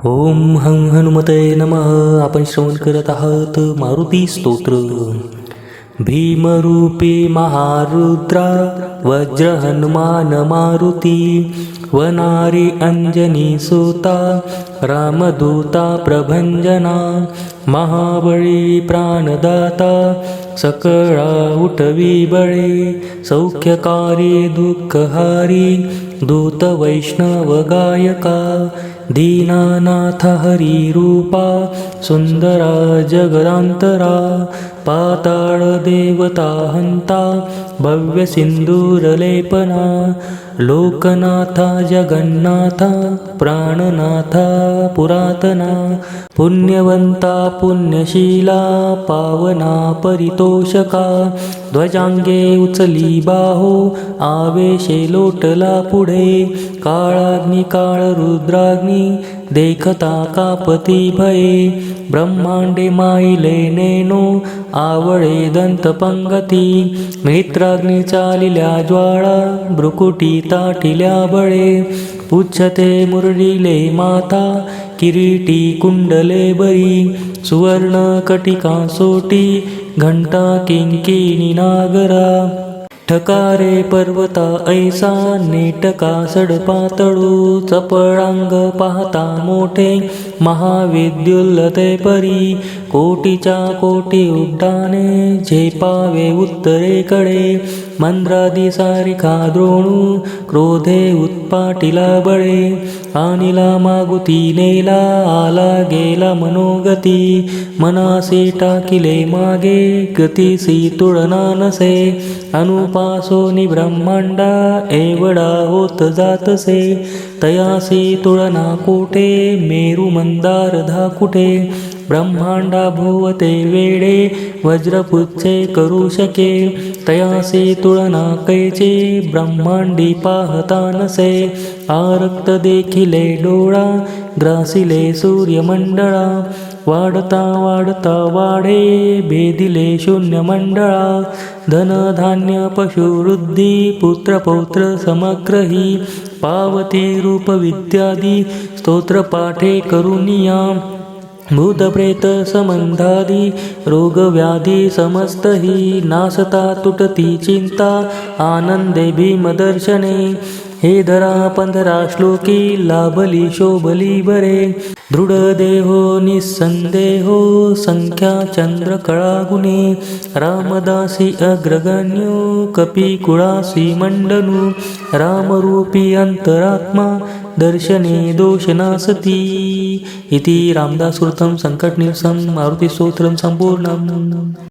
ओम हं हनुमते नमः. आपण श्रवण करत आहात मारुती स्तोत्र. भीमरूपी महारुद्रा वज्र हनुमान मारुती, वनारी अंजनी सुता रामदूता प्रभंजना, महाबळी प्राणदाता सकळा उठवी बळे, सौख्यकारी दुःखहारी दूत वैष्णव गायका, दीनानाथ हरी रूपा सुंदरा जगदांतरा, पाताळ देवता हंता भव्य सिंदूरलेपना, लोकनाथा जगन्नाथा प्राणनाथा पुरातना, पुण्यवंता पुण्यशीला पावना परितोषका, ध्वजांगे उचली बाहो आवेशे लोटला पुढे, काळाग्नी काळ रुद्राग्नी देखता कापती भये, ब्रह्मांडे माईले नेनो आवळे दंत पंगती, मित्राग्नी चालिल्या ज्वाळा भ्रुकुटी ताटिल्या बळे, पुच्छते मुरडीले माता किरीटी कुंडले बरी, सुवर्ण कटिका सोटी घंटा किंकिणी नागरा, ठकारे पर्वता ऐसा नेटका सडपातळू, चपळांग पाहता मोठे महाविद्युल्लते परी, कोटीच्या कोटी उड्डाणे झेपावे उत्तरेकडे, मंद्रादी सारिखा द्रोणू क्रोधे उत्पाटिला बळे, आणिला मागुती नेला आला गेला मनोगती, मनासी टाकिले मागे गतीसी तुळना नसे, अनुपासोनी ब्रह्मांडा एवढा होत जातसे, तयासी तुळना कोठे मेरू मंदार धाकुठे, ब्रह्मांडा भोवते वेडे वज्रपुच्छे करू शके, तयासी तुळना कैचे ब्रह्मांडी पाहता नसे, आरक्त देखिले डोळा ग्रासिले सूर्यमंडळा, वाढता वाढता वाढे भेदिले शून्य मंडळा, धन धान्य पशुवृद्धी पुत्र पौत्र समग्रही, पावती रूप विद्यादी स्तोत्र पाठे करुनिया, भूतप्रेत संबंधादी रोग व्याधी समस्तही, नासता तुटती चिंता आनंदे भीमदर्शने, हे धरा 15 श्लोकी लाभली शोभली बरे, दृढ देहो निसंदेहो संख्या चंद्र कळागुणे, रामदासी अग्रगण्यो कपिकुळासी मंडनु, रामरूपी अंतरात्मा दर्शने दोष नासती. इति रामदासकृतं संकटनिरसनं मारुतिस्तोत्रं संपूर्णम्.